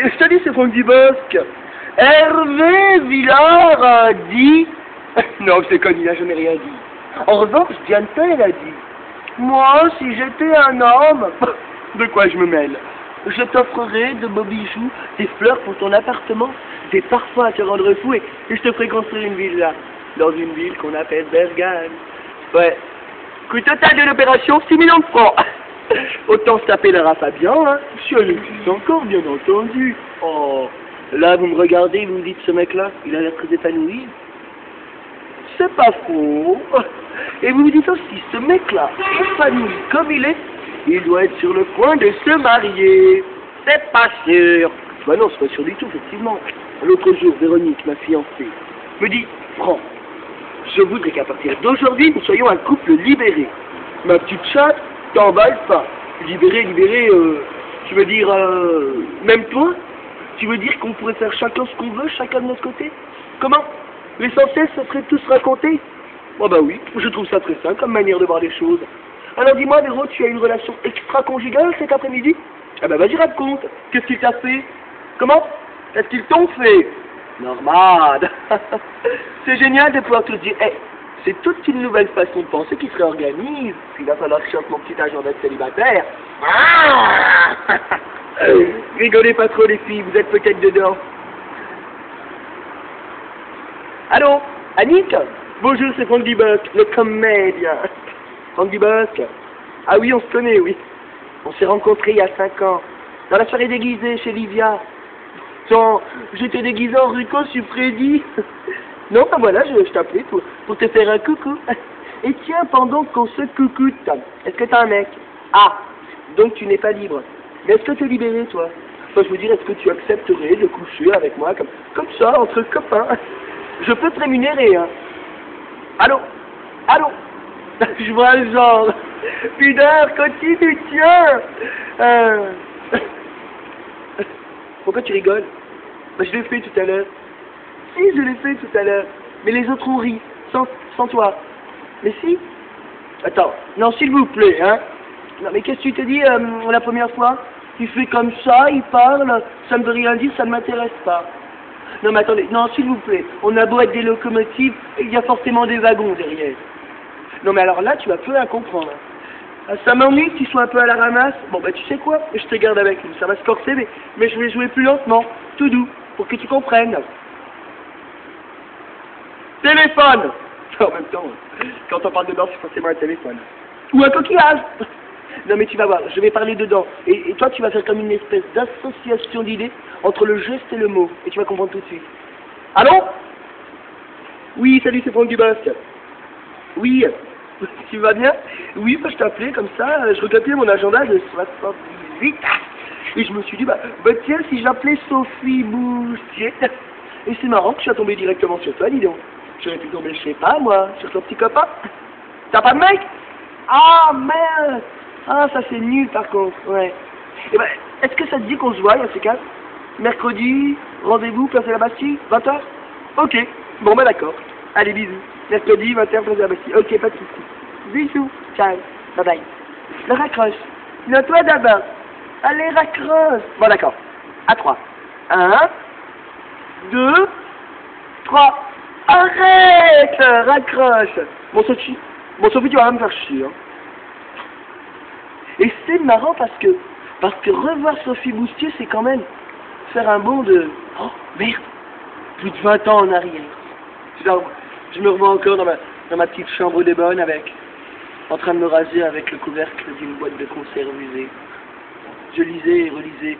je te dis, c'est Franck Dubosc. Hervé Villard a dit... Non, c'est connu, là, je n'ai rien dit. En revanche, Diane Pell a dit... Moi, si j'étais un homme... De quoi je me mêle? Je t'offrerai de beaux bijoux, des fleurs pour ton appartement, des parfums à te rendre fou, et je te ferai construire une villa, dans une ville qu'on appelle Bergame. Ouais. Coût total de l'opération, 6 millions de francs. Autant se taper le Fabien, hein. Si elle existe encore, bien entendu. Oh, là, vous me regardez, vous me dites, ce mec-là, il a l'air très épanoui. C'est pas faux. Et vous me dites aussi, ce mec-là, épanoui comme il est, il doit être sur le point de se marier. C'est pas sûr. Bah non, c'est pas sûr du tout, effectivement. L'autre jour, Véronique, ma fiancée, me dit, Franck, je voudrais qu'à partir d'aujourd'hui, nous soyons un couple libéré. Ma petite chatte, t'emballes pas. Libéré, tu veux dire, même toi? Tu veux dire qu'on pourrait faire chacun ce qu'on veut, chacun de notre côté? Comment? L'essentiel, ce serait de tout se raconter? Oh bah oui, je trouve ça très simple comme manière de voir les choses. Alors dis-moi, Véro, tu as une relation extra-conjugale cet après-midi? Ah bah vas-y, raconte. Qu'est-ce qu'il t'a fait? Comment? Qu'est-ce qu'ils t'ont fait? Normal. C'est génial de pouvoir te dire, hey, c'est toute une nouvelle façon de penser qui se réorganise. Il va falloir que je chope mon petit agenda de célibataire. Ah. Rigolez pas trop les filles, vous êtes peut-être dedans. Allô, Annick? Bonjour, c'est Franck Dubosc, le comédien. Franck Dubosc? Ah oui, on se connaît, oui. On s'est rencontrés il y a 5 ans, dans la soirée déguisée chez Livia. J'étais déguisé en Rico sur Freddy. Non, ben voilà, je t'appelais pour te faire un coucou. Et tiens, pendant qu'on se coucoute, est-ce que t'as un mec? Ah, donc tu n'es pas libre. Mais est-ce que t'es libéré, toi? Enfin, je veux dire, est-ce que tu accepterais de coucher avec moi comme ça, entre copains? Je peux te rémunérer, hein. Allô? Allô? Je vois le genre. Putain, continue, tiens. Pourquoi tu rigoles? Bah, je l'ai fait tout à l'heure. Si, je l'ai fait tout à l'heure. Mais les autres ont ri, sans toi. Mais si? Attends, non, s'il vous plaît, hein. Non, mais qu'est-ce que tu te dis la première fois? Tu fais comme ça, il parle, ça ne veut rien dire, ça ne m'intéresse pas. Non, mais attendez, non, s'il vous plaît, on a beau être des locomotives, il y a forcément des wagons derrière. Non, mais alors là, tu vas plus rien comprendre. Ça m'ennuie que tu sois un peu à la ramasse. Bon, bah, tu sais quoi? Je te garde avec lui. Ça va se corser, mais je vais jouer plus lentement, tout doux, pour que tu comprennes. Téléphone! En même temps, quand on parle dedans, c'est forcément un téléphone. Ou un coquillage! Non, mais tu vas voir, je vais parler dedans. Et toi, tu vas faire comme une espèce d'association d'idées entre le geste et le mot. Et tu vas comprendre tout de suite. Allô? Oui, salut, c'est Franck Dubosc. Oui. Tu vas bien? Oui, bah, je t'appelais comme ça, je regardais mon agenda de 78, et je me suis dit, bah tiens, si j'appelais Sophie Boustier, et c'est marrant que je sois tombé directement sur toi, dis donc. J'aurais pu tomber, je sais pas, moi, sur ton petit copain. T'as pas de mec? Ah, merde! Ah, ça c'est nul par contre, ouais. Et ben, est-ce que ça te dit qu'on se voit, il y a ces 4? Mercredi, rendez-vous, place de la Bastille, 20h? Ok, bon bah d'accord. Allez, bisous. Mercredi, 20h, place de la Bastille. Ok, pas de soucis. Bisous. Ciao. Bye bye. Le raccroche. Non, toi d'abord. Allez, raccroche. Bon, d'accord. À 3. 1, 2, 3. Arrête! Raccroche. Bon, Sophie, tu vas me faire chier, hein. Et c'est marrant parce que revoir Sophie Boustier, c'est quand même faire un bond de... Oh, merde! Plus de 20 ans en arrière. Je me revois encore dans ma petite chambre de bonne en train de me raser avec le couvercle d'une boîte de conserve usée. Je lisais et relisais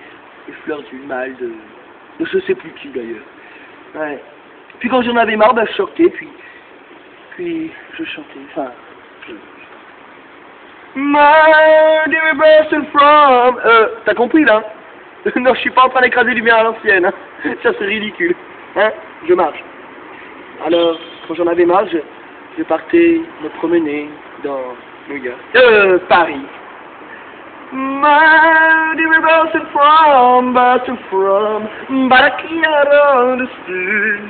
les fleurs du mal de je sais plus qui d'ailleurs. Ouais. Puis quand j'en avais marre, bah, je sortais, puis je chantais, enfin... My dear best from... t'as compris là? Non, je suis pas en train d'écraser du bien à l'ancienne, hein. Ça c'est ridicule. Hein? Je marche. Alors, quand j'en avais marre, je partais me promener dans New York. Paris. My dear best from, Barakiara de Sud.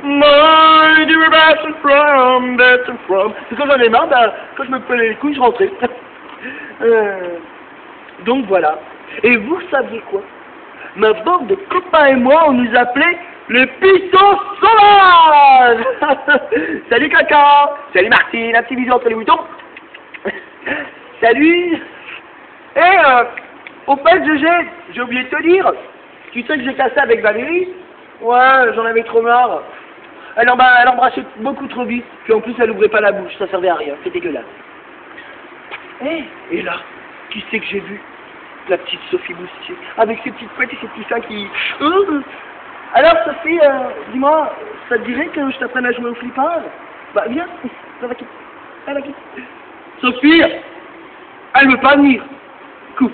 My dear best from. Et quand j'en ai marre, bah, quand je me prenais les couilles, je rentrais. Donc voilà. Et vous saviez quoi? ma bande de copains et moi, on nous appelait les Pistons Sauvages. Salut Caca. Salut Martine, un petit bisou entre les boutons. Salut. Et au fait, j'ai oublié de te dire, tu sais que j'ai cassé avec Valérie? Ouais, j'en avais trop marre. Elle embrassait beaucoup trop vite, puis en plus elle ouvrait pas la bouche, ça servait à rien, c'est dégueulasse. Et là, qui c'est que j'ai vu? La petite Sophie Moustier, avec ses petites couettes et ses petits seins qui... Alors Sophie, dis-moi, ça te dirait que je t'apprenne à jouer au flipper? Bah viens, ça va quitter. Sophie, elle veut pas venir. Coupe.